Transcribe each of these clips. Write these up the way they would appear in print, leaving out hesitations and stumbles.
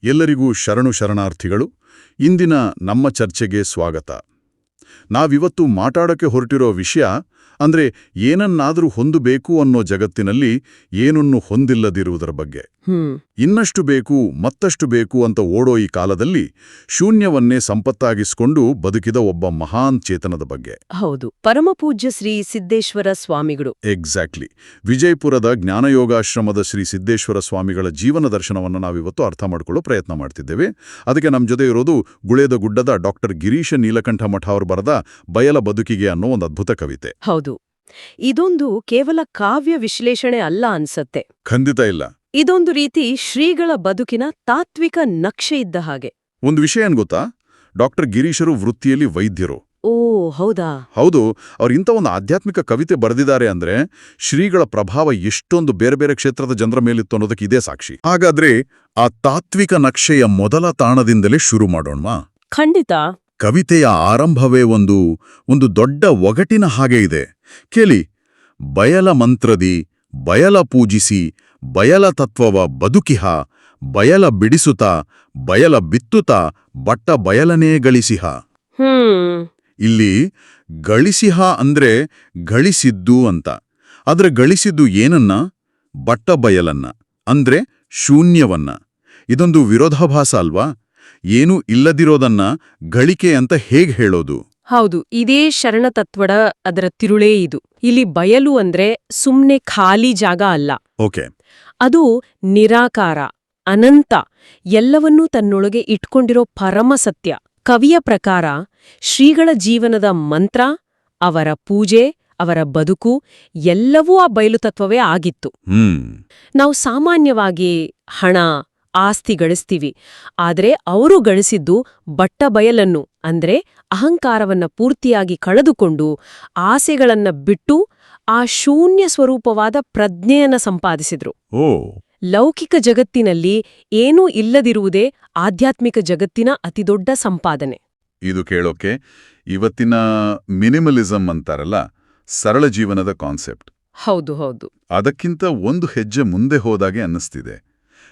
ಎಲ್ಲರಿಗೂ ಶರಣಾರ್ಥಿಗಳು. ಇಂದಿನ ನಮ್ಮ ಚರ್ಚೆಗೆ ಸ್ವಾಗತ. ನಾವಿವತ್ತು ಮಾತಾಡಕ್ಕೆ ಹೊರಟಿರೋ ವಿಷಯ ಅಂದ್ರೆ ಏನನ್ನಾದರೂ ಹೊಂದಬೇಕು ಅನ್ನೋ ಜಗತ್ತಿನಲ್ಲಿ ಏನನ್ನು ಹೊಂದಿಲ್ಲದಿರುವುದರ ಬಗ್ಗೆ. ಇನ್ನಷ್ಟು ಬೇಕು ಮತ್ತಷ್ಟು ಬೇಕು ಅಂತ ಓಡೋ ಈ ಕಾಲದಲ್ಲಿ ಶೂನ್ಯವನ್ನೇ ಸಂಪತ್ತಾಗಿಸಿಕೊಂಡು ಬದುಕಿದ ಒಬ್ಬ ಮಹಾನ್ ಚೇತನದ ಬಗ್ಗೆ. ಹೌದು, ಪರಮಪೂಜ್ಯ ಶ್ರೀ ಸಿದ್ದೇಶ್ವರ ಸ್ವಾಮಿಗಳು. ಎಕ್ಸಾಕ್ಟ್ಲಿ. ವಿಜಯಪುರದ ಜ್ಞಾನಯೋಗಾಶ್ರಮದ ಶ್ರೀ ಸಿದ್ದೇಶ್ವರ ಸ್ವಾಮಿಗಳ ಜೀವನ ದರ್ಶನವನ್ನು ನಾವಿವತ್ತು ಅರ್ಥ ಮಾಡಿಕೊಳ್ಳೋ ಪ್ರಯತ್ನ ಮಾಡ್ತಿದ್ದೇವೆ. ಅದಕ್ಕೆ ನಮ್ಮ ಜೊತೆ ಇರೋದು ಗುಳೇದ ಗುಡ್ಡದ ಡಾಕ್ಟರ್ ಗಿರೀಶ ನೀಲಕಂಠ ಮಠ ಅವರು ಬರೆದ ಬಯಲ ಬದುಕಿಗೆ ಅನ್ನೋ ಒಂದು ಅದ್ಭುತ ಕವಿತೆ. ಹೌದು, ಇದೊಂದು ಕೇವಲ ಕಾವ್ಯ ವಿಶ್ಲೇಷಣೆ ಅಲ್ಲ ಅನ್ಸತ್ತೆ. ಖಂಡಿತ ಇಲ್ಲ. ಇದೊಂದು ರೀತಿ ಶ್ರೀಗಳ ಬದುಕಿನ ತಾತ್ವಿಕ ನಕ್ಷೆ ಇದ್ದ ಹಾಗೆ. ಒಂದು ವಿಷಯ ಏನ್ ಗೊತ್ತಾ, ಡಾಕ್ಟರ್ ಗಿರೀಶರು ವೃತ್ತಿಯಲ್ಲಿ ವೈದ್ಯರು. ಓ ಹೌದಾ? ಹೌದು. ಅವ್ರಿಂತ ಒಂದು ಆಧ್ಯಾತ್ಮಿಕ ಕವಿತೆ ಬರೆದಿದ್ದಾರೆ ಅಂದ್ರೆ ಶ್ರೀಗಳ ಪ್ರಭಾವ ಎಷ್ಟೊಂದು ಬೇರೆ ಬೇರೆ ಕ್ಷೇತ್ರದ ಜನರ ಮೇಲಿತ್ತು ಅನ್ನೋದಕ್ಕೆ ಇದೇ ಸಾಕ್ಷಿ. ಹಾಗಾದ್ರೆ ಆ ತಾತ್ವಿಕ ನಕ್ಷೆಯ ಮೊದಲ ತಾಣದಿಂದಲೇ ಶುರು ಮಾಡೋಣವಾ? ಖಂಡಿತ. ಕವಿತೆಯ ಆರಂಭವೇ ಒಂದು ದೊಡ್ಡ ಒಗಟಿನ ಹಾಗೆ ಇದೆ. ಕೇಳಿ. ಬಯಲ ಮಂತ್ರದಿ ಬಯಲ ಪೂಜಿಸಿ ಬಯಲ ತತ್ವವ ಬದುಕಿಹ ಬಯಲ ಬಿಡಿಸುತ್ತ ಬಯಲ ಬಿತ್ತುತ್ತ ಬಟ್ಟ ಬಯಲನೇ ಗಳಿಸಿಹ. ಇಲ್ಲಿ ಗಳಿಸಿಹ ಅಂದ್ರೆ ಗಳಿಸಿದ್ದು ಅಂತ. ಆದ್ರೆ ಗಳಿಸಿದ್ದು ಏನನ್ನ? ಬಟ್ಟ ಬಯಲನ್ನ, ಅಂದ್ರೆ ಶೂನ್ಯವನ್ನ. ಇದೊಂದು ವಿರೋಧಾಭಾಸ ಅಲ್ವಾ? ಏನೂ ಇಲ್ಲದಿರೋದನ್ನ ಗಳಿಕೆ ಅಂತ ಹೇಗೆ ಹೇಳೋದು? ಹೌದು, ಇದೇ ಶರಣತತ್ವದ ಅದರ ತಿರುಳೇ ಇದು. ಇಲ್ಲಿ ಬಯಲು ಅಂದ್ರೆ ಸುಮ್ನೆ ಖಾಲಿ ಜಾಗ ಅಲ್ಲ. ಓಕೆ. ಅದು ನಿರಾಕಾರ, ಅನಂತ, ಎಲ್ಲವನ್ನೂ ತನ್ನೊಳಗೆ ಇಟ್ಕೊಂಡಿರೋ ಪರಮ ಸತ್ಯ. ಕವಿಯ ಪ್ರಕಾರ ಶ್ರೀಗಳ ಜೀವನದ ಮಂತ್ರ, ಅವರ ಪೂಜೆ, ಅವರ ಬದುಕು ಎಲ್ಲವೂ ಆ ಬಯಲುತತ್ವವೇ ಆಗಿತ್ತು. ನಾವು ಸಾಮಾನ್ಯವಾಗಿ ಹಣ, ಆಸ್ತಿ ಗಳಿಸ್ತೀವಿ. ಆದ್ರೆ ಅವರು ಗಳಿಸಿದ್ದು ಬಟ್ಟ ಬಯಲನ್ನು, ಅಂದ್ರೆ ಅಹಂಕಾರವನ್ನ ಪೂರ್ತಿಯಾಗಿ ಕಳೆದುಕೊಂಡು ಆಸೆಗಳನ್ನ ಬಿಟ್ಟು ಆ ಶೂನ್ಯ ಸ್ವರೂಪವಾದ ಪ್ರಜ್ಞೆಯನ್ನ ಸಂಪಾದಿಸಿದ್ರು. ಲೌಕಿಕ ಜಗತ್ತಿನಲ್ಲಿ ಏನೂ ಇಲ್ಲದಿರುವುದೇ ಆಧ್ಯಾತ್ಮಿಕ ಜಗತ್ತಿನ ಅತಿದೊಡ್ಡ ಸಂಪಾದನೆ. ಇದು ಕೇಳೋಕೆ ಇವತ್ತಿನ ಮಿನಿಮಲಿಸಂ ಅಂತಾರಲ್ಲ, ಸರಳ ಜೀವನದ ಕಾನ್ಸೆಪ್ಟ್. ಹೌದು ಹೌದು. ಅದಕ್ಕಿಂತ ಒಂದು ಹೆಜ್ಜೆ ಮುಂದೆ ಹೋದಾಗೆ ಅನ್ನಿಸ್ತಿದೆ.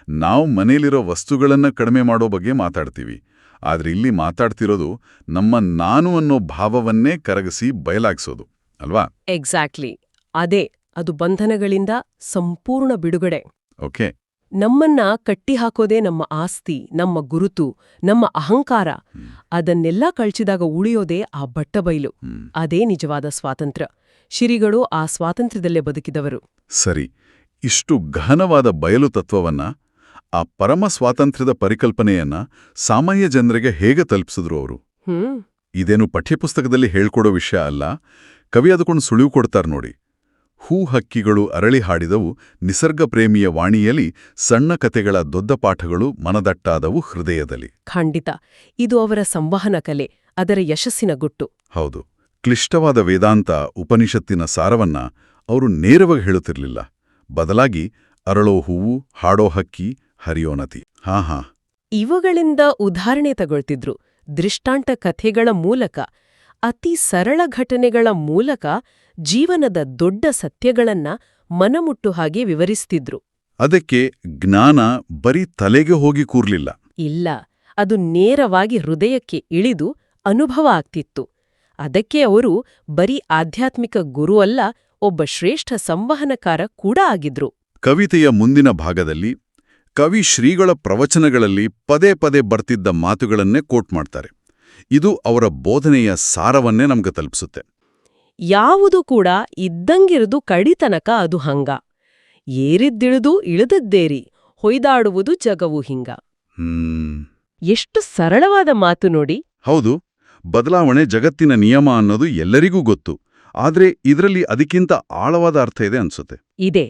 ನಾವು ಮನೇಲಿರೋ ವಸ್ತುಗಳನ್ನ ಕಡಿಮೆ ಮಾಡೋ ಬಗ್ಗೆ ಮಾತಾಡ್ತೀವಿ. ಆದ್ರೆ ಇಲ್ಲಿ ಮಾತಾಡ್ತಿರೋದು ನಮ್ಮ ನಾನು ಅನ್ನೋ ಭಾವವನ್ನೇ ಕರಗಿಸಿ ಬಯಲಾಗಿಸೋದು ಅಲ್ವಾ? ಎಕ್ಸಾಕ್ಟ್ಲಿ. ಅದೇ, ಅದು ಬಂಧನಗಳಿಂದ ಸಂಪೂರ್ಣ ಬಿಡುಗಡೆ. ಓಕೆ. ನಮ್ಮನ್ನ ಕಟ್ಟಿಹಾಕೋದೇ ನಮ್ಮ ಆಸ್ತಿ, ನಮ್ಮ ಗುರುತು, ನಮ್ಮ ಅಹಂಕಾರ. ಅದನ್ನೆಲ್ಲ ಕಳ್ಚಿದಾಗ ಉಳಿಯೋದೇ ಆ ಬಟ್ಟಬೈಲು. ಅದೇ ನಿಜವಾದ ಸ್ವಾತಂತ್ರ್ಯ. ಶ್ರೀಗಳು ಆ ಸ್ವಾತಂತ್ರ್ಯದಲ್ಲೇ ಬದುಕಿದವರು. ಸರಿ. ಇಷ್ಟು ಗಹನವಾದ ಬಯಲು ತತ್ವವನ್ನ, ಆ ಪರಮ ಸ್ವಾತಂತ್ರ್ಯದ ಪರಿಕಲ್ಪನೆಯನ್ನ ಸಾಮಾನ್ಯ ಜನರಿಗೆ ಹೇಗೆ ತಲುಪಿಸಿದ್ರು ಅವರು? ಇದೇನು ಪಠ್ಯಪುಸ್ತಕದಲ್ಲಿ ಹೇಳ್ಕೊಡೋ ವಿಷಯ ಅಲ್ಲ. ಕವಿ ಅದಕ್ಕೊಂದು ಸುಳಿವು ಕೊಡ್ತಾರೆ ನೋಡಿ. ಹೂ ಹಕ್ಕಿಗಳು ಅರಳಿ ಹಾಡಿದವು ನಿಸರ್ಗ ಪ್ರೇಮಿಯ ವಾಣಿಯಲ್ಲಿ, ಸಣ್ಣ ಕತೆಗಳ ದೊಡ್ಡ ಪಾಠಗಳು ಮನದಟ್ಟಾದವು ಹೃದಯದಲ್ಲಿ. ಖಂಡಿತ. ಇದು ಅವರ ಸಂವಹನ ಕಲೆ, ಅದರ ಯಶಸ್ಸಿನ ಗುಟ್ಟು. ಹೌದು. ಕ್ಲಿಷ್ಟವಾದ ವೇದಾಂತ, ಉಪನಿಷತ್ತಿನ ಸಾರವನ್ನ ಅವರು ನೇರವಾಗಿ ಹೇಳುತ್ತಿರಲಿಲ್ಲ. ಬದಲಾಗಿ ಅರಳೋ ಹೂವು, ಹಾಡೋ ಹಕ್ಕಿ, ಹರಿಯೋ ನದಿ, ಹಾ ಇವುಗಳಿಂದ ಉದಾಹರಣೆ ತಗೊಳ್ತಿದ್ರು. ದೃಷ್ಟಾಂತ ಕಥೆಗಳ ಮೂಲಕ, ಅತಿ ಸರಳ ಘಟನೆಗಳ ಮೂಲಕ ಜೀವನದ ದೊಡ್ಡ ಸತ್ಯಗಳನ್ನ ಮನಮುಟ್ಟು ಹಾಗೆ ವಿವರಿಸ್ತಿದ್ರು. ಅದಕ್ಕೆ ಜ್ಞಾನ ಬರೀ ತಲೆಗೆ ಹೋಗಿ ಕೂರ್ಲಿಲ್ಲ. ಇಲ್ಲ, ಅದು ನೇರವಾಗಿ ಹೃದಯಕ್ಕೆ ಇಳಿದು ಅನುಭವ ಆಗ್ತಿತ್ತು. ಅದಕ್ಕೆ ಅವರು ಬರೀ ಆಧ್ಯಾತ್ಮಿಕ ಗುರು ಅಲ್ಲ, ಒಬ್ಬ ಶ್ರೇಷ್ಠ ಸಂವಹನಕಾರ ಕೂಡ ಆಗಿದ್ರು. ಕವಿತೆಯ ಮುಂದಿನ ಭಾಗದಲ್ಲಿ ಕವಿ ಶ್ರೀಗಳ ಪ್ರವಚನಗಳಲ್ಲಿ ಪದೇ ಪದೇ ಬರ್ತಿದ್ದ ಮಾತುಗಳನ್ನೇ ಕೋಟ್ ಮಾಡ್ತಾರೆ. ಇದು ಅವರ ಬೋಧನೆಯ ಸಾರವನ್ನೇ ನಮ್ಗೆ ತಲುಪಿಸುತ್ತೆ. ಯಾವುದು ಕೂಡ ಇದ್ದಂಗಿರುದು ಕಡಿತನಕ ಅದು ಹಂಗ. ಏರಿದ್ದಿಳಿದು ಇಳಿದದ್ದೇರಿ, ಹೊಯ್ದಾಡುವುದು ಜಗವು ಹಿಂಗ. ಎಷ್ಟು ಸರಳವಾದ ಮಾತು ನೋಡಿ. ಹೌದು. ಬದಲಾವಣೆ ಜಗತ್ತಿನ ನಿಯಮ ಅನ್ನೋದು ಎಲ್ಲರಿಗೂ ಗೊತ್ತು. ಆದ್ರೆ ಇದರಲ್ಲಿ ಅದಕ್ಕಿಂತ ಆಳವಾದ ಅರ್ಥ ಇದೆ ಅನ್ಸುತ್ತೆ. ಇದೆ,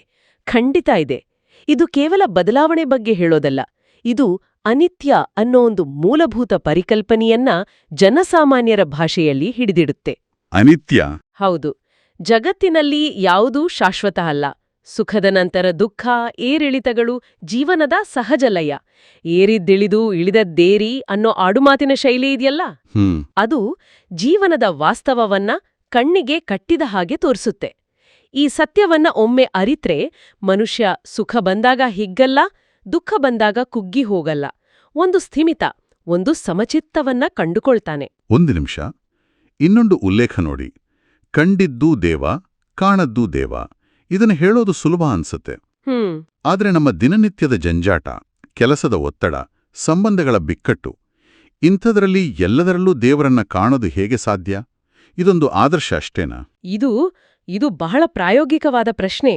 ಖಂಡಿತ ಇದೆ. ಇದು ಕೇವಲ ಬದಲಾವಣೆ ಬಗ್ಗೆ ಹೇಳೋದಲ್ಲ. ಇದು ಅನಿತ್ಯ ಅನ್ನೋ ಒಂದು ಮೂಲಭೂತ ಪರಿಕಲ್ಪನೆಯನ್ನ ಜನಸಾಮಾನ್ಯರ ಭಾಷೆಯಲ್ಲಿ ಹಿಡಿದಿಡುತ್ತೆ. ಅನಿತ್ಯ? ಹೌದು. ಜಗತ್ತಿನಲ್ಲಿ ಯಾವುದೂ ಶಾಶ್ವತ ಅಲ್ಲ. ಸುಖದ ನಂತರ ದುಃಖ, ಏರಿಳಿತಗಳು ಜೀವನದ ಸಹಜ ಲಯ. ಏರಿದ್ದಿಳಿದು ಇಳಿದದ್ದೇರಿ ಅನ್ನೋ ಆಡುಮಾತಿನ ಶೈಲಿ ಇದೆಯಲ್ಲ, ಅದು ಜೀವನದ ವಾಸ್ತವವನ್ನ ಕಣ್ಣಿಗೆ ಕಟ್ಟಿದ ಹಾಗೆ ತೋರಿಸುತ್ತೆ. ಈ ಸತ್ಯವನ್ನ ಒಮ್ಮೆ ಅರಿತ್ರೆ ಮನುಷ್ಯ ಸುಖ ಬಂದಾಗ ಹಿಗ್ಗಲ್ಲ, ದುಃಖ ಬಂದಾಗ ಕುಗ್ಗಿ ಹೋಗಲ್ಲ. ಒಂದು ಸ್ಥಿಮಿತ, ಒಂದು ಸಮಚಿತ್ತವನ್ನ ಕಂಡುಕೊಳ್ತಾನೆ. ಒಂದು ನಿಮಿಷ, ಇನ್ನೊಂದು ಉಲ್ಲೇಖ ನೋಡಿ. ಕಂಡಿದ್ದೂ ದೇವ, ಕಾಣದ್ದೂ ದೇವ. ಇದನ್ನು ಹೇಳೋದು ಸುಲಭ ಅನ್ಸುತ್ತೆ. ಆದ್ರೆ ನಮ್ಮ ದಿನನಿತ್ಯದ ಜಂಜಾಟ, ಕೆಲಸದ ಒತ್ತಡ, ಸಂಬಂಧಗಳ ಬಿಕ್ಕಟ್ಟು, ಇಂಥದ್ರಲ್ಲಿ ಎಲ್ಲದರಲ್ಲೂ ದೇವರನ್ನ ಕಾಣೋದು ಹೇಗೆ ಸಾಧ್ಯ? ಇದೊಂದು ಆದರ್ಶ ಅಷ್ಟೇನಾ? ಇದು ಬಹಳ ಪ್ರಾಯೋಗಿಕವಾದ ಪ್ರಶ್ನೆ.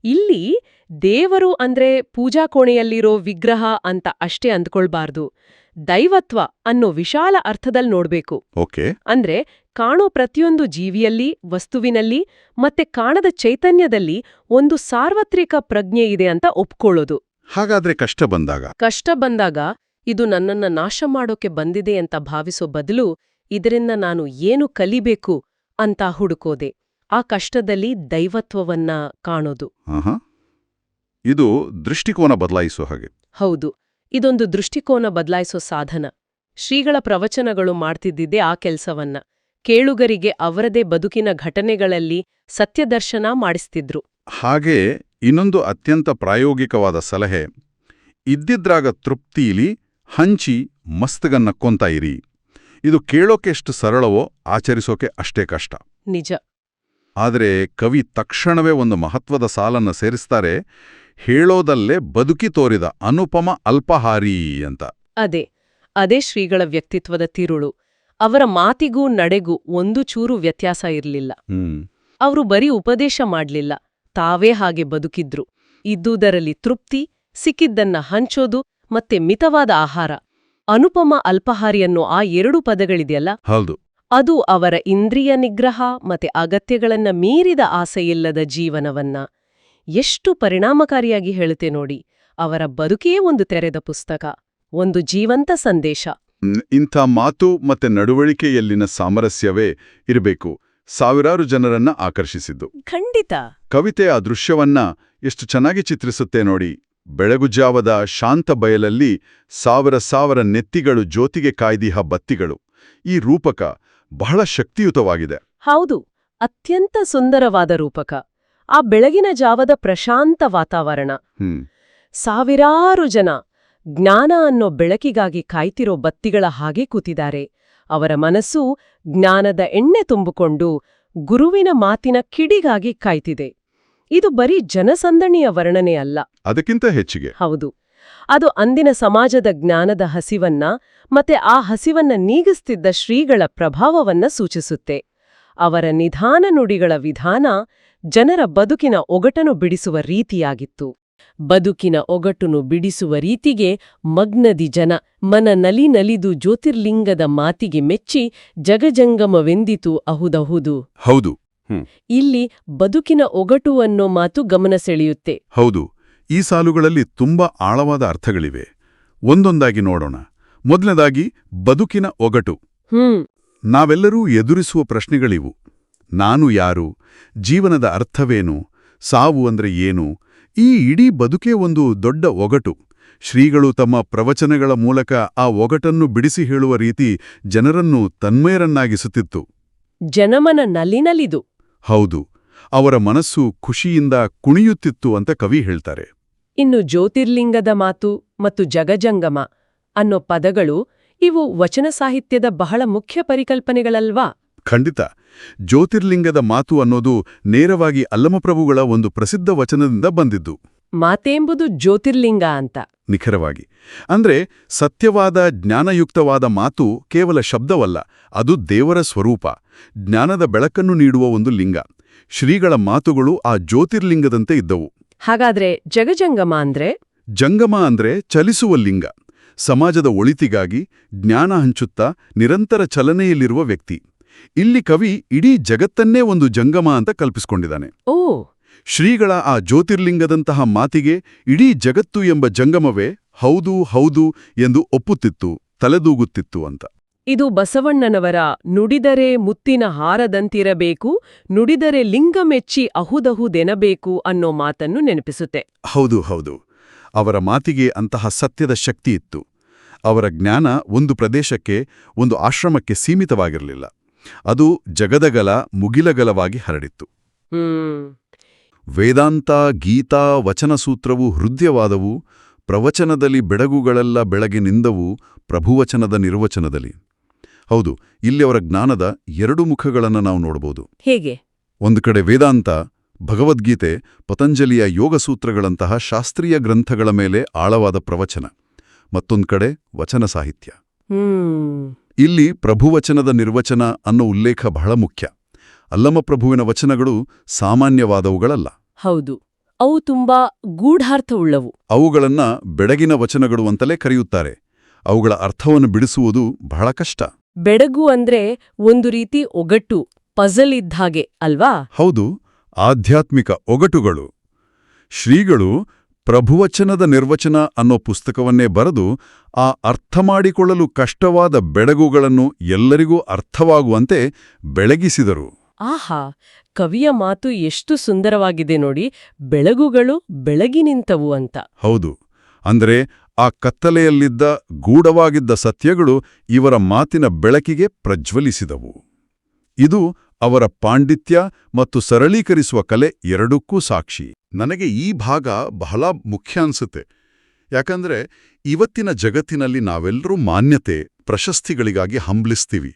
ಇಲ್ಲಿ ದೇವರು ಅಂದ್ರೆ ಪೂಜಾ ಕೋಣೆಯಲ್ಲಿರೋ ವಿಗ್ರಹ ಅಂತ ಅಷ್ಟೇ ಅಂದ್ಕೊಳ್ಬಾರ್ದು. ದೈವತ್ವ ಅನ್ನೋ ವಿಶಾಲ ಅರ್ಥದಲ್ಲಿ ನೋಡ್ಬೇಕು. ಓಕೆ. ಅಂದ್ರೆ ಕಾಣೋ ಪ್ರತಿಯೊಂದು ಜೀವಿಯಲ್ಲಿ, ವಸ್ತುವಿನಲ್ಲಿ ಮತ್ತೆ ಕಾಣದ ಚೈತನ್ಯದಲ್ಲಿ ಒಂದು ಸಾರ್ವತ್ರಿಕ ಪ್ರಜ್ಞೆ ಇದೆ ಅಂತ ಒಪ್ಕೊಳ್ಳೋದು. ಹಾಗಾದ್ರೆ ಕಷ್ಟ ಬಂದಾಗ ಇದು ನನ್ನನ್ನ ನಾಶ ಮಾಡೋಕೆ ಬಂದಿದೆ ಅಂತ ಭಾವಿಸೋ ಬದಲು ಇದರಿಂದ ನಾನು ಏನು ಕಲಿಬೇಕು ಅಂತ ಹುಡುಕೋದೆ. ಆ ಕಷ್ಟದಲ್ಲಿ ದೈವತ್ವವನ್ನ ಕಾಣೋದು. ಇದು ದೃಷ್ಟಿಕೋನ ಬದಲಾಯಿಸೋ ಹಾಗೆ. ಹೌದು, ಇದೊಂದು ದೃಷ್ಟಿಕೋನ ಬದಲಾಯಿಸೋ ಸಾಧನ. ಶ್ರೀಗಳ ಪ್ರವಚನಗಳು ಮಾಡ್ತಿದ್ದಿದ್ದೇ ಆ ಕೆಲ್ಸವನ್ನ. ಕೇಳುಗರಿಗೆ ಅವರದೇ ಬದುಕಿನ ಘಟನೆಗಳಲ್ಲಿ ಸತ್ಯದರ್ಶನ ಮಾಡಿಸ್ತಿದ್ರು. ಹಾಗೆ ಇನ್ನೊಂದು ಅತ್ಯಂತ ಪ್ರಾಯೋಗಿಕವಾದ ಸಲಹೆ, ಇದ್ದಿದ್ರಾಗ ತೃಪ್ತಿಲಿ ಹಂಚಿ ಮಸ್ತಗನ್ನಕ್ಕೊಂತ ಇರಿ. ಇದು ಕೇಳೋಕೆ ಎಷ್ಟು ಸರಳವೋ ಆಚರಿಸೋಕೆ ಅಷ್ಟೇ ಕಷ್ಟ. ನಿಜ. ಆದರೆ ಕವಿ ತಕ್ಷಣವೇ ಒಂದು ಮಹತ್ವದ ಸಾಲನ್ನ ಸೇರಿಸ್ತಾರೆ, ಹೇಳೋದಲ್ಲೇ ಬದುಕಿ ತೋರಿದ ಅನುಪಮ ಅಲ್ಪಹಾರಿ ಅಂತ. ಅದೇ ಶ್ರೀಗಳ ವ್ಯಕ್ತಿತ್ವದ ತಿರುಳು. ಅವರ ಮಾತಿಗೂ ನಡೆಗೂ ಒಂದು ಚೂರು ವ್ಯತ್ಯಾಸ ಇರಲಿಲ್ಲ. ಅವರು ಬರೀ ಉಪದೇಶ ಮಾಡ್ಲಿಲ್ಲ, ತಾವೇ ಹಾಗೆ ಬದುಕಿದ್ರು. ಇದ್ದುದರಲ್ಲಿ ತೃಪ್ತಿ, ಸಿಕ್ಕಿದ್ದನ್ನ ಹಂಚೋದು ಮತ್ತೆ ಮಿತವಾದ ಆಹಾರ. ಅನುಪಮ ಅಲ್ಪಹಾರಿಯನ್ನು ಆ 2 ಪದಗಳಿದೆಯಲ್ಲ, ಹೌದು, ಅದು ಅವರ ಇಂದ್ರಿಯ ನಿಗ್ರಹ ಮತ್ತೆ ಅಗತ್ಯಗಳನ್ನ ಮೀರಿದ ಆಸೆಯಿಲ್ಲದ ಜೀವನವನ್ನ ಎಷ್ಟು ಪರಿಣಾಮಕಾರಿಯಾಗಿ ಹೇಳುತ್ತೆ ನೋಡಿ. ಅವರ ಬದುಕೇ ಒಂದು ತೆರೆದ ಪುಸ್ತಕ, ಒಂದು ಜೀವಂತ ಸಂದೇಶ. ಇಂಥ ಮಾತು ಮತ್ತೆ ನಡವಳಿಕೆಯಲ್ಲಿನ ಸಾಮರಸ್ಯವೇ ಇರಬೇಕು ಸಾವಿರಾರು ಜನರನ್ನ ಆಕರ್ಷಿಸಿದ್ದು. ಖಂಡಿತ. ಕವಿತೆ ಆ ದೃಶ್ಯವನ್ನ ಎಷ್ಟು ಚೆನ್ನಾಗಿ ಚಿತ್ರಿಸುತ್ತೆ ನೋಡಿ. ಬೆಳಗುಜಾವದ ಶಾಂತ ಬಯಲಲ್ಲಿ ಸಾವಿರ ನೆತ್ತಿಗಳು ಜ್ಯೋತಿಗೆ ಕಾಯ್ದಿಹ ಬತ್ತಿಗಳು. ಈ ರೂಪಕ ಬಹಳ ಶಕ್ತಿಯುತವಾಗಿದೆ. ಹೌದು, ಅತ್ಯಂತ ಸುಂದರವಾದ ರೂಪಕ. ಆ ಬೆಳಗಿನ ಜಾವದ ಪ್ರಶಾಂತ ವಾತಾವರಣ, ಸಾವಿರಾರು ಜನ ಜ್ಞಾನ ಅನ್ನೋ ಬೆಳಕಿಗಾಗಿ ಕಾಯ್ತಿರೋ ಬತ್ತಿಗಳ ಹಾಗೆ ಕೂತಿದ್ದಾರೆ. ಅವರ ಮನಸ್ಸು ಜ್ಞಾನದ ಎಣ್ಣೆ ತುಂಬಿಕೊಂಡು ಗುರುವಿನ ಮಾತಿನ ಕಿಡಿಗಾಗಿ ಕಾಯ್ತಿದೆ. ಇದು ಬರೀ ಜನಸಂದಣಿಯ ವರ್ಣನೆ ಅಲ್ಲ, ಅದಕ್ಕಿಂತ ಹೆಚ್ಚಿಗೆ. ಹೌದು, ಅದು ಅಂದಿನ ಸಮಾಜದ ಜ್ಞಾನದ ಹಸಿವನ್ನ ಮತ್ತೆ ಆ ಹಸಿವನ್ನ ನೀಗಿಸ್ತಿದ್ದ ಶ್ರೀಗಳ ಪ್ರಭಾವವನ್ನ ಸೂಚಿಸುತ್ತೆ. ಅವರ ನಿಧಾನ ನುಡಿಗಳ ವಿಧಾನ ಜನರ ಬದುಕಿನ ಒಗಟನು ಬಿಡಿಸುವ ರೀತಿಯಾಗಿತ್ತು. ಬದುಕಿನ ಒಗಟುನು ಬಿಡಿಸುವ ರೀತಿಗೆ ಮಗ್ನದಿ ಜನ ಮನ ನಲಿದು ಜ್ಯೋತಿರ್ಲಿಂಗದ ಮಾತಿಗೆ ಮೆಚ್ಚಿ ಜಗಜಂಗಮವೆಂದಿತು ಅಹುದಹುದು. ಹೌದು. ಇಲ್ಲಿ ಬದುಕಿನ ಒಗಟು ಅನ್ನೋ ಮಾತು ಗಮನ ಸೆಳೆಯುತ್ತೆ. ಹೌದು, ಈ ಸಾಲುಗಳಲ್ಲಿ ತುಂಬಾ ಆಳವಾದ ಅರ್ಥಗಳಿವೆ. ಒಂದೊಂದಾಗಿ ನೋಡೋಣ. ಮೊದಲನೇದಾಗಿ ಬದುಕಿನ ಒಗಟು. ನಾವೆಲ್ಲರೂ ಎದುರಿಸುವ ಪ್ರಶ್ನೆಗಳಿವು. ನಾನು ಯಾರು? ಜೀವನದ ಅರ್ಥವೇನು? ಸಾವು ಅಂದ್ರೆ ಏನು? ಈ ಇಡೀ ಬದುಕೇ ಒಂದು ದೊಡ್ಡ ಒಗಟು. ಶ್ರೀಗಳು ತಮ್ಮ ಪ್ರವಚನಗಳ ಮೂಲಕ ಆ ಒಗಟನ್ನು ಬಿಡಿಸಿ ಹೇಳುವ ರೀತಿ ಜನರನ್ನು ತನ್ಮಯರನ್ನಾಗಿಸುತ್ತಿತ್ತು. ಜನಮನ ನಲಿನಲಿದು. ಹೌದು, ಅವರ ಮನಸ್ಸು ಖುಷಿಯಿಂದ ಕುಣಿಯುತ್ತಿತ್ತು ಅಂತ ಕವಿ ಹೇಳ್ತಾರೆ. ಇನ್ನು ಜ್ಯೋತಿರ್ಲಿಂಗದ ಮಾತು ಮತ್ತು ಜಗಜಂಗಮ ಅನ್ನೋ ಪದಗಳು, ಇವು ವಚನ ಸಾಹಿತ್ಯದ ಬಹಳ ಮುಖ್ಯ ಪರಿಕಲ್ಪನೆಗಳಲ್ವಾ? ಖಂಡಿತ. ಜ್ಯೋತಿರ್ಲಿಂಗದ ಮಾತು ಅನ್ನೋದು ನೇರವಾಗಿ ಅಲ್ಲಮಪ್ರಭುಗಳ ಒಂದು ಪ್ರಸಿದ್ಧ ವಚನದಿಂದ ಬಂದಿದ್ದು. ಮಾತೆಂಬುದು ಜ್ಯೋತಿರ್ಲಿಂಗ ಅಂತ. ನಿಖರವಾಗಿ. ಅಂದ್ರೆ ಸತ್ಯವಾದ ಜ್ಞಾನಯುಕ್ತವಾದ ಮಾತು ಕೇವಲ ಶಬ್ದವಲ್ಲ, ಅದು ದೇವರ ಸ್ವರೂಪ, ಜ್ಞಾನದ ಬೆಳಕನ್ನು ನೀಡುವ ಒಂದು ಲಿಂಗ. ಶ್ರೀಗಳ ಮಾತುಗಳು ಆ ಜ್ಯೋತಿರ್ಲಿಂಗದಂತೆ ಇದ್ದವು. ಹಾಗಾದ್ರೆ ಜಗಜಂಗಮ ಅಂದ್ರೆ? ಜಂಗಮ ಅಂದ್ರೆ ಚಲಿಸುವ ಲಿಂಗ. ಸಮಾಜದ ಒಳಿತಿಗಾಗಿ ಜ್ಞಾನ ಹಂಚುತ್ತಾ ನಿರಂತರ ಚಲನೆಯಲ್ಲಿರುವ ವ್ಯಕ್ತಿ. ಇಲ್ಲಿ ಕವಿ ಇಡೀ ಜಗತ್ತನ್ನೇ ಒಂದು ಜಂಗಮ ಅಂತ ಕಲ್ಪಿಸಿಕೊಂಡಿದ್ದಾನೆ. ಓ, ಶ್ರೀಗಳ ಆ ಜ್ಯೋತಿರ್ಲಿಂಗದಂತಹ ಮಾತಿಗೆ ಇಡೀ ಜಗತ್ತು ಎಂಬ ಜಂಗಮವೇ ಹೌದು ಹೌದು ಎಂದು ಒಪ್ಪುತ್ತಿತ್ತು, ತಲೆದೂಗುತ್ತಿತ್ತು ಅಂತ. ಇದು ಬಸವಣ್ಣನವರ ನುಡಿದರೆ ಮುತ್ತಿನ ಹಾರದಂತಿರಬೇಕು, ನುಡಿದರೆ ಲಿಂಗ ಮೆಚ್ಚಿ ಅಹುದಹುದೆನಬೇಕು ಅನ್ನೋ ಮಾತನ್ನು ನೆನಪಿಸುತ್ತೆ. ಹೌದು ಹೌದು, ಅವರ ಮಾತಿಗೆ ಅಂತಹ ಸತ್ಯದ ಶಕ್ತಿ ಇತ್ತು. ಅವರ ಜ್ಞಾನ ಒಂದು ಪ್ರದೇಶಕ್ಕೆ, ಒಂದು ಆಶ್ರಮಕ್ಕೆ ಸೀಮಿತವಾಗಿರಲಿಲ್ಲ. ಅದು ಜಗದಗಲ ಮುಗಿಲಗಲವಾಗಿ ಹರಡಿತ್ತು. ವೇದಾಂತ, ಗೀತಾ, ವಚನಸೂತ್ರವು ಹೃದಯವಾದವು, ಪ್ರವಚನದಲ್ಲಿ ಬೆಳಗುಗಳೆಲ್ಲ ಬೆಳಗ್ಗೆ ನಿಂದವು ಪ್ರಭುವಚನದ ನಿರ್ವಚನದಲ್ಲಿ. ಹೌದು, ಇಲ್ಲಿ ಅವರ ಜ್ಞಾನದ ಎರಡು ಮುಖಗಳನ್ನು ನಾವು ನೋಡಬಹುದು. ಹೇಗೆ? ಒಂದು ಕಡೆ ವೇದಾಂತ, ಭಗವದ್ಗೀತೆ, ಪತಂಜಲಿಯ ಯೋಗಸೂತ್ರಗಳಂತಹ ಶಾಸ್ತ್ರೀಯ ಗ್ರಂಥಗಳ ಮೇಲೆ ಆಳವಾದ ಪ್ರವಚನ. ಮತ್ತೊಂದು ಕಡೆ ವಚನ ಸಾಹಿತ್ಯ. ಇಲ್ಲಿ ಪ್ರಭುವಚನದ ನಿರ್ವಚನ ಅನ್ನೋ ಉಲ್ಲೇಖ ಬಹಳ ಮುಖ್ಯ. ಅಲ್ಲಮಪ್ರಭುವಿನ ವಚನಗಳು ಸಾಮಾನ್ಯವಾದವುಗಳಲ್ಲ. ಹೌದು, ಅವು ತುಂಬಾ ಗೂಢಾರ್ಥವುಳ್ಳವು. ಅವುಗಳನ್ನ ಬೆಡಗಿನ ವಚನಗಳು ಅಂತಲೇ ಕರೆಯುತ್ತಾರೆ. ಅವುಗಳ ಅರ್ಥವನ್ನು ಬಿಡಿಸುವುದು ಬಹಳ ಕಷ್ಟ. ಬೆಡಗು ಅಂದ್ರೆ ಒಂದು ರೀತಿ ಒಗಟು, ಪಜಲ್ ಇದ್ಹಾಗೆ ಅಲ್ವಾ? ಹೌದು, ಆಧ್ಯಾತ್ಮಿಕ ಒಗಟುಗಳು. ಶ್ರೀಗಳು ಪ್ರಭುವಚನದ ನಿರ್ವಚನ ಅನ್ನೋ ಪುಸ್ತಕವನ್ನೇ ಬರೆದು ಆ ಅರ್ಥಮಾಡಿಕೊಳ್ಳಲು ಕಷ್ಟವಾದ ಬೆಡಗುಗಳನ್ನು ಎಲ್ಲರಿಗೂ ಅರ್ಥವಾಗುವಂತೆ ಬೆಳಗಿಸಿದರು. ಆಹಾ, ಕವಿಯ ಮಾತು ಎಷ್ಟು ಸುಂದರವಾಗಿದೆ ನೋಡಿ. ಬೆಳಗುಗಳು ಬೆಳಗಿ ನಿಂತವು ಅಂತ. ಹೌದು, ಅಂದರೆ ಆ ಕತ್ತಲೆಯಲ್ಲಿದ್ದ ಗೂಢವಾಗಿದ್ದ ಸತ್ಯಗಳು ಇವರ ಮಾತಿನ ಬೆಳಕಿಗೆ ಪ್ರಜ್ವಲಿಸಿದವು. ಇದು ಅವರ ಪಾಂಡಿತ್ಯ ಮತ್ತು ಸರಳೀಕರಿಸುವ ಕಲೆ ಎರಡಕ್ಕೂ ಸಾಕ್ಷಿ. ನನಗೆ ಈ ಭಾಗ ಬಹಳ ಮುಖ್ಯ ಅನ್ಸುತ್ತೆ. ಯಾಕಂದ್ರೆ ಇವತ್ತಿನ ಜಗತ್ತಿನಲ್ಲಿ ನಾವೆಲ್ಲರೂ ಮಾನ್ಯತೆ, ಪ್ರಶಸ್ತಿಗಳಿಗಾಗಿ ಹಂಬಲಿಸ್ತೀವಿ.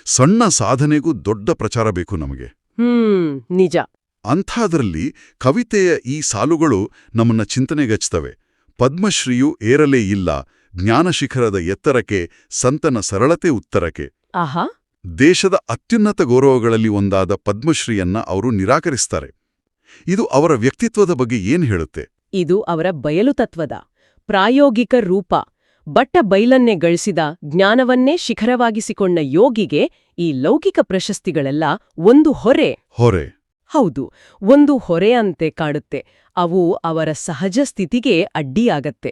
ಸಣ್ಣ ಸಾಧನೆಗೂ ದೊಡ್ಡ ಪ್ರಚಾರ ಬೇಕು ನಮಗೆ. ನಿಜ. ಅಂಥದ್ರಲ್ಲಿ ಕವಿತೆಯ ಈ ಸಾಲುಗಳು ನಮ್ಮನ್ನ ಚಿಂತನೆಗಚ್ಚುತ್ತವೆ. ಪದ್ಮಶ್ರೀಯು ಏರಲೇ ಇಲ್ಲ, ಜ್ಞಾನಶಿಖರದ ಎತ್ತರಕ್ಕೆ, ಸಂತನ ಸರಳತೆ ಉತ್ತರಕ್ಕೆ. ಆಹಾ. ದೇಶದ ಅತ್ಯುನ್ನತ ಗೌರವಗಳಲ್ಲಿ ಒಂದಾದ ಪದ್ಮಶ್ರೀಯನ್ನ ಅವರು ನಿರಾಕರಿಸ್ತಾರೆ. ಇದು ಅವರ ವ್ಯಕ್ತಿತ್ವದ ಬಗ್ಗೆ ಏನ್ ಹೇಳುತ್ತೆ? ಇದು ಅವರ ಬಯಲು ತತ್ವದ ಪ್ರಾಯೋಗಿಕ ರೂಪ. ಬಟ್ಟ ಬೈಲನ್ನೇ ಗಳಿಸಿದ, ಜ್ಞಾನವನ್ನೇ ಶಿಖರವಾಗಿಸಿಕೊಂಡ ಯೋಗಿಗೆ ಈ ಲೌಕಿಕ ಪ್ರಶಸ್ತಿಗಳೆಲ್ಲ ಒಂದು ಹೊರೆ. ಹೌದು, ಒಂದು ಹೊರೆಯಂತೆ ಕಾಡುತ್ತೆ. ಅವು ಅವರ ಸಹಜ ಸ್ಥಿತಿಗೆ ಅಡ್ಡಿಯಾಗತ್ತೆ.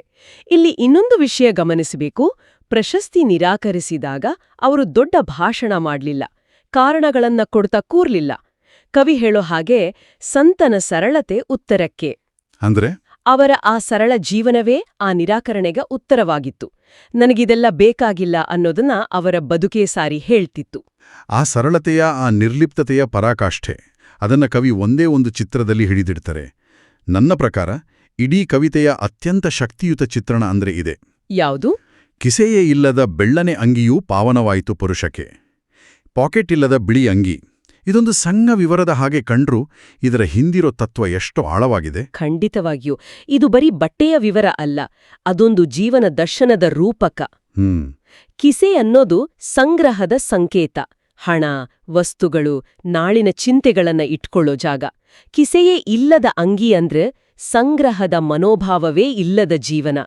ಇಲ್ಲಿ ಇನ್ನೊಂದು ವಿಷಯ ಗಮನಿಸಬೇಕು. ಪ್ರಶಸ್ತಿ ನಿರಾಕರಿಸಿದಾಗ ಅವರು ದೊಡ್ಡ ಭಾಷಣ ಮಾಡ್ಲಿಲ್ಲ, ಕಾರಣಗಳನ್ನ ಕೊಡ್ತಾ ಕೂರ್ಲಿಲ್ಲ. ಕವಿ ಹೇಳೋ ಹಾಗೆ ಸಂತನ ಸರಳತೆ ಉತ್ತರಕ್ಕೆ. ಅಂದ್ರೆ ಅವರ ಆ ಸರಳ ಜೀವನವೇ ಆ ನಿರಾಕರಣೆಗೆ ಉತ್ತರವಾಗಿತ್ತು. ನನಗಿದೆಲ್ಲ ಬೇಕಾಗಿಲ್ಲ ಅನ್ನೋದನ್ನ ಅವರ ಬದುಕೇ ಸಾರಿ ಹೇಳ್ತಿತ್ತು. ಆ ಸರಳತೆಯ, ಆ ನಿರ್ಲಿಪ್ತತೆಯ ಪರಾಕಾಷ್ಠೆ, ಅದನ್ನ ಕವಿ ಒಂದೇ ಒಂದು ಚಿತ್ರದಲ್ಲಿ ಹಿಡಿದಿಡ್ತಾರೆ. ನನ್ನ ಪ್ರಕಾರ ಇಡೀ ಕವಿತೆಯ ಅತ್ಯಂತ ಶಕ್ತಿಯುತ ಚಿತ್ರಣ ಅಂದ್ರೆ ಇದೆ. ಯಾವುದು? ಕಿಸೆಯೇ ಇಲ್ಲದ ಬೆಳ್ಳನೆ ಅಂಗಿಯೂ ಪಾವನವಾಯಿತು ಪುರುಷಕ್ಕೆ. ಪಾಕೆಟ್ ಇಲ್ಲದ ಬಿಳಿ ಅಂಗಿ. ಇದೊಂದು ಸಣ್ಣ ವಿವರದ ಹಾಗೆ ಕಂಡ್ರೂ ಇದರ ಹಿಂದಿರೋ ತತ್ವ ಎಷ್ಟು ಆಳವಾಗಿದೆ. ಖಂಡಿತವಾಗಿಯೂ ಇದು ಬರೀ ಬಟ್ಟೆಯ ವಿವರ ಅಲ್ಲ, ಅದೊಂದು ಜೀವನ ದರ್ಶನದ ರೂಪಕ. ಕಿಸೆ ಅನ್ನೋದು ಸಂಗ್ರಹದ ಸಂಕೇತ. ಹಣ, ವಸ್ತುಗಳು, ನಾಳಿನ ಚಿಂತೆಗಳನ್ನ ಇಟ್ಕೊಳ್ಳೋ ಜಾಗ. ಕಿಸೆಯೇ ಇಲ್ಲದ ಅಂಗಿ ಅಂದ್ರೆ ಸಂಗ್ರಹದ ಮನೋಭಾವವೇ ಇಲ್ಲದ ಜೀವನ.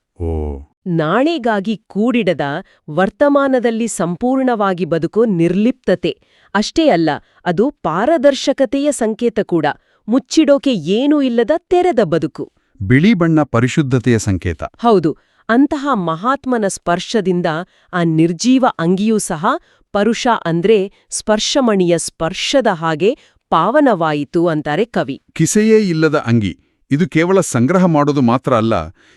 ನಾಳೆಗಾಗಿ ಕೂಡಿಡದ, ವರ್ತಮಾನದಲ್ಲಿ ಸಂಪೂರ್ಣವಾಗಿ ಬದುಕೋ ನಿರ್ಲಿಪ್ತತೆ. ಅಷ್ಟೇ ಅಲ್ಲ, ಅದು ಪಾರದರ್ಶಕತೆಯ ಸಂಕೇತ ಕೂಡ. ಮುಚ್ಚಿಡೋಕೆ ಏನೂ ಇಲ್ಲದ ತೆರೆದ ಬದುಕು. ಬಿಳಿ ಬಣ್ಣ ಪರಿಶುದ್ಧತೆಯ ಸಂಕೇತ. ಹೌದು, ಅಂತಹ ಮಹಾತ್ಮನ ಸ್ಪರ್ಶದಿಂದ ಆ ನಿರ್ಜೀವ ಅಂಗಿಯೂ ಸಹ ಪರುಷ ಅಂದ್ರೆ ಸ್ಪರ್ಶಮಣಿಯ ಸ್ಪರ್ಶದ ಹಾಗೆ ಪಾವನವಾಯಿತು ಅಂತಾರೆ ಕವಿ. ಕಿಸೆಯೇ ಇಲ್ಲದ ಅಂಗಿ ಇದು ಕೇವಲ ಸಂಗ್ರಹ ಮಾಡೋದು ಮಾತ್ರ ಅಲ್ಲ.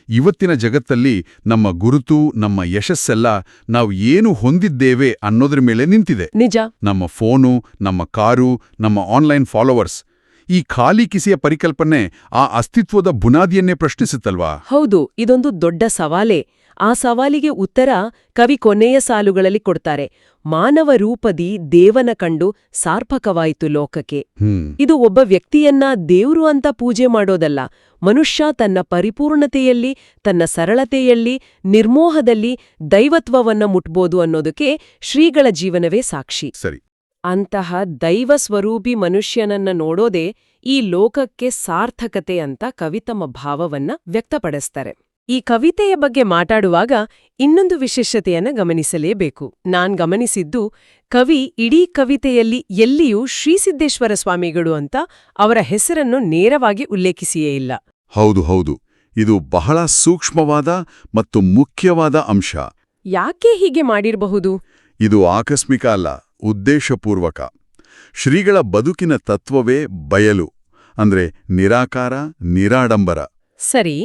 ಇವತ್ತಿನ ಜಗತ್ತಲ್ಲಿ ನಮ್ಮ ಗುರುತು, ನಮ್ಮ ಯಶಸ್ಸೆಲ್ಲ ನಾವು ಏನು ಹೊಂದಿದ್ದೇವೆ ಅನ್ನೋದ್ರ ಮೇಲೆ ನಿಂತಿದೆ. ನಿಜ. ನಮ್ಮ ಫೋನು, ನಮ್ಮ ಕಾರು, ನಮ್ಮ ಆನ್ಲೈನ್ ಫಾಲೋವರ್ಸ್. ಈ ಖಾಲಿ ಕಿಸೆಯ ಪರಿಕಲ್ಪನೆ ಆ ಅಸ್ತಿತ್ವದ ಬುನಾದಿಯನ್ನೇ ಪ್ರಶ್ನಿಸುತ್ತಲ್ವಾ? ಹೌದು, ಇದೊಂದು ದೊಡ್ಡ ಸವಾಲೇ. ಆ ಸವಾಲಿಗೆ ಉತ್ತರ ಕವಿ ಕೊನೆಯ ಸಾಲುಗಳಲ್ಲಿ ಕೊಡ್ತಾರೆ. ಮಾನವ ರೂಪದಿ ದೇವನ ಕಂಡು ಸಾರ್ಪಕವಾಯಿತು ಲೋಕಕ್ಕೆ. ಇದು ಒಬ್ಬ ವ್ಯಕ್ತಿಯನ್ನ ದೇವ್ರು ಅಂತ ಪೂಜೆ ಮಾಡೋದಲ್ಲ. ಮನುಷ್ಯ ತನ್ನ ಪರಿಪೂರ್ಣತೆಯಲ್ಲಿ, ತನ್ನ ಸರಳತೆಯಲ್ಲಿ, ನಿರ್ಮೋಹದಲ್ಲಿ ದೈವತ್ವವನ್ನ ಮುಟ್ಬೋದು ಅನ್ನೋದಕ್ಕೆ ಶ್ರೀಗಳ ಜೀವನವೇ ಸಾಕ್ಷಿ. ಸರಿ. ಅಂತಹ ದೈವ ಸ್ವರೂಪಿ ಮನುಷ್ಯನನ್ನ ನೋಡೋದೇ ಈ ಲೋಕಕ್ಕೆ ಸಾರ್ಥಕತೆ ಅಂತ ಕವಿ ತಮ್ಮ ಭಾವವನ್ನ ವ್ಯಕ್ತಪಡಿಸ್ತಾರೆ. ಈ ಕವಿತೆಯ ಬಗ್ಗೆ ಮಾತಾಡುವಾಗ ಇನ್ನೊಂದು ವಿಶೇಷತೆಯನ್ನ ಗಮನಿಸಲೇಬೇಕು. ನಾನ್ ಗಮನಿಸಿದ್ದು, ಕವಿ ಇಡೀ ಕವಿತೆಯಲ್ಲಿ ಎಲ್ಲಿಯೂ ಶ್ರೀಸಿದ್ದೇಶ್ವರ ಸ್ವಾಮಿಗಳು ಅಂತ ಅವರ ಹೆಸರನ್ನು ನೇರವಾಗಿ ಉಲ್ಲೇಖಿಸಿಯೇ ಇಲ್ಲ. ಹೌದು, ಇದು ಬಹಳ ಸೂಕ್ಷ್ಮವಾದ ಮತ್ತು ಮುಖ್ಯವಾದ ಅಂಶ. ಯಾಕೆ ಹೀಗೆ ಮಾಡಿರಬಹುದು? ಇದು ಆಕಸ್ಮಿಕ ಅಲ್ಲ, ಉದ್ದೇಶಪೂರ್ವಕ. ಶ್ರೀಗಳ ಬದುಕಿನ ತತ್ವವೇ ಬಯಲು, ಅಂದ್ರೆ ನಿರಾಕಾರ, ನಿರಾಡಂಬರ. ಸರಿ.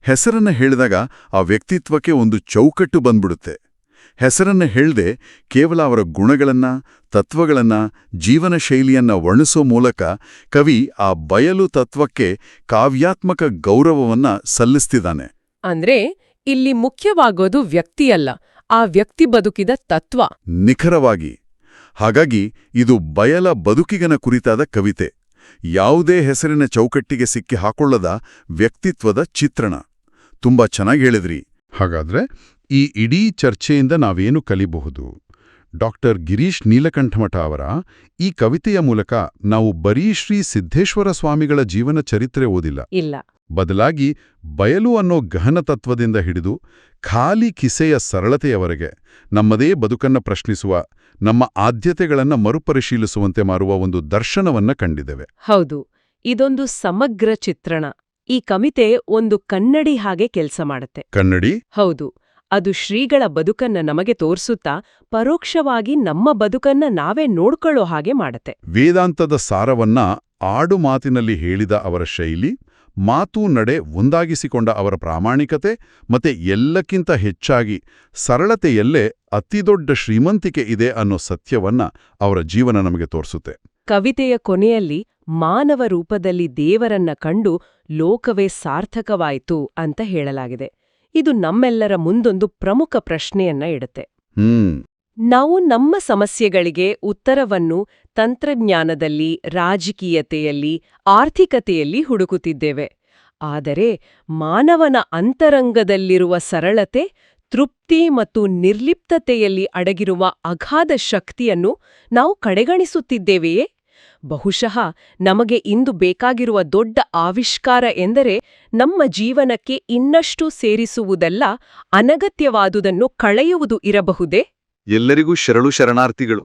ಹೆಸರನ್ನ ಹೇಳಿದಾಗ ಆ ವ್ಯಕ್ತಿತ್ವಕ್ಕೆ ಒಂದು ಚೌಕಟ್ಟು ಬಂದ್ಬಿಡುತ್ತೆ. ಹೆಸರನ್ನ ಹೇಳ್ದೆ ಕೇವಲ ಅವರ ಗುಣಗಳನ್ನ, ತತ್ವಗಳನ್ನ, ಜೀವನ ಶೈಲಿಯನ್ನ ವರ್ಣಿಸೋ ಮೂಲಕ ಕವಿ ಆ ಬಯಲು ತತ್ವಕ್ಕೆ ಕಾವ್ಯಾತ್ಮಕ ಗೌರವವನ್ನ ಸಲ್ಲಿಸ್ತಿದ್ದಾನೆ. ಅಂದ್ರೆ ಇಲ್ಲಿ ಮುಖ್ಯವಾಗೋದು ವ್ಯಕ್ತಿಯಲ್ಲ, ಆ ವ್ಯಕ್ತಿ ಬದುಕಿದ ತತ್ವ. ನಿಖರವಾಗಿ. ಹಾಗಾಗಿ ಇದು ಬಯಲ ಬದುಕಿಗನ ಕುರಿತಾದ ಕವಿತೆ. ಯಾವುದೇ ಹೆಸರಿನ ಚೌಕಟ್ಟಿಗೆ ಸಿಕ್ಕಿ ಹಾಕೊಳ್ಳದ ವ್ಯಕ್ತಿತ್ವದ ಚಿತ್ರಣ. ತುಂಬಾ ಚೆನ್ನಾಗಿ ಹೇಳಿದ್ರಿ. ಹಾಗಾದ್ರೆ ಈ ಇಡೀ ಚರ್ಚೆಯಿಂದ ನಾವೇನು ಕಲಿಬಹುದು? ಡಾಕ್ಟರ್ ಗಿರೀಶ್ ನೀಲಕಂಠಮಠ ಅವರ ಈ ಕವಿತೆಯ ಮೂಲಕ ನಾವು ಬರೀ ಶ್ರೀ ಸಿದ್ದೇಶ್ವರ ಸ್ವಾಮಿಗಳ ಜೀವನ ಚರಿತ್ರೆ ಓದಿಲ್ಲ. ಇಲ್ಲ. ಬದಲಾಗಿ ಬಯಲು ಅನ್ನೋ ಗಹನ ತತ್ವದಿಂದ ಹಿಡಿದು ಖಾಲಿ ಕಿಸೆಯ ಸರಳತೆಯವರೆಗೆ ನಮ್ಮದೇ ಬದುಕನ್ನ ಪ್ರಶ್ನಿಸುವ, ನಮ್ಮ ಆದ್ಯತೆಗಳನ್ನ ಮರುಪರಿಶೀಲಿಸುವಂತೆ ಮಾರುವ ಒಂದು ದರ್ಶನವನ್ನ ಕಂಡಿದ್ದೇವೆ. ಹೌದು, ಇದೊಂದು ಸಮಗ್ರ ಚಿತ್ರಣ. ಈ ಕವಿತೆ ಒಂದು ಕನ್ನಡಿ ಹಾಗೆ ಕೆಲಸ ಮಾಡುತ್ತೆ. ಕನ್ನಡಿ? ಹೌದು. ಅದು ಶ್ರೀಗಳ ಬದುಕನ್ನ ನಮಗೆ ತೋರ್ಸುತ್ತಾ ಪರೋಕ್ಷವಾಗಿ ನಮ್ಮ ಬದುಕನ್ನ ನಾವೇ ನೋಡ್ಕೊಳ್ಳೋ ಹಾಗೆ ಮಾಡತ್ತೆ. ವೇದಾಂತದ ಸಾರವನ್ನ ಆಡು ಮಾತಿನಲ್ಲಿ ಹೇಳಿದ ಅವರ ಶೈಲಿ, ಮಾತು ನಡೆ ಒಂದಾಗಿಸಿಕೊಂಡ ಅವರ ಪ್ರಾಮಾಣಿಕತೆ ಮತ್ತೆ ಎಲ್ಲಕ್ಕಿಂತ ಹೆಚ್ಚಾಗಿ ಸರಳತೆಯಲ್ಲೇ ಅತಿದೊಡ್ಡ ಶ್ರೀಮಂತಿಕೆ ಇದೆ ಅನ್ನೋ ಸತ್ಯವನ್ನ ಅವರ ಜೀವನ ನಮಗೆ ತೋರಿಸುತ್ತೆ. ಕವಿತೆಯ ಕೊನೆಯಲ್ಲಿ ಮಾನವ ರೂಪದಲ್ಲಿ ದೇವರನ್ನ ಕಂಡು ಲೋಕವೇ ಸಾರ್ಥಕವಾಯಿತು ಅಂತ ಹೇಳಲಾಗಿದೆ. ಇದು ನಮ್ಮೆಲ್ಲರ ಮುಂದೊಂದು ಪ್ರಮುಖ ಪ್ರಶ್ನೆಯನ್ನ ಇಡುತ್ತೆ. ನಾವು ನಮ್ಮ ಸಮಸ್ಯೆಗಳಿಗೆ ಉತ್ತರವನ್ನು ತಂತ್ರಜ್ಞಾನದಲ್ಲಿ, ರಾಜಕೀಯತೆಯಲ್ಲಿ, ಆರ್ಥಿಕತೆಯಲ್ಲಿ ಹುಡುಕುತ್ತಿದ್ದೇವೆ. ಆದರೆ ಮಾನವನ ಅಂತರಂಗದಲ್ಲಿರುವ ಸರಳತೆ, ತೃಪ್ತಿ ಮತ್ತು ನಿರ್ಲಿಪ್ತತೆಯಲ್ಲಿ ಅಡಗಿರುವ ಅಗಾಧ ಶಕ್ತಿಯನ್ನು ನಾವು ಕಡೆಗಣಿಸುತ್ತಿದ್ದೇವೆಯೇ? ಬಹುಶಃ ನಮಗೆ ಇಂದು ಬೇಕಾಗಿರುವ ದೊಡ್ಡ ಆವಿಷ್ಕಾರ ಎಂದರೆ ನಮ್ಮ ಜೀವನಕ್ಕೆ ಇನ್ನಷ್ಟು ಸೇರಿಸುವುದಲ್ಲ, ಅನಗತ್ಯವಾದುದನ್ನು ಕಳೆಯುವುದು ಇರಬಹುದೇ? ಎಲ್ಲರಿಗೂ ಶರಣಾರ್ಥಿಗಳು.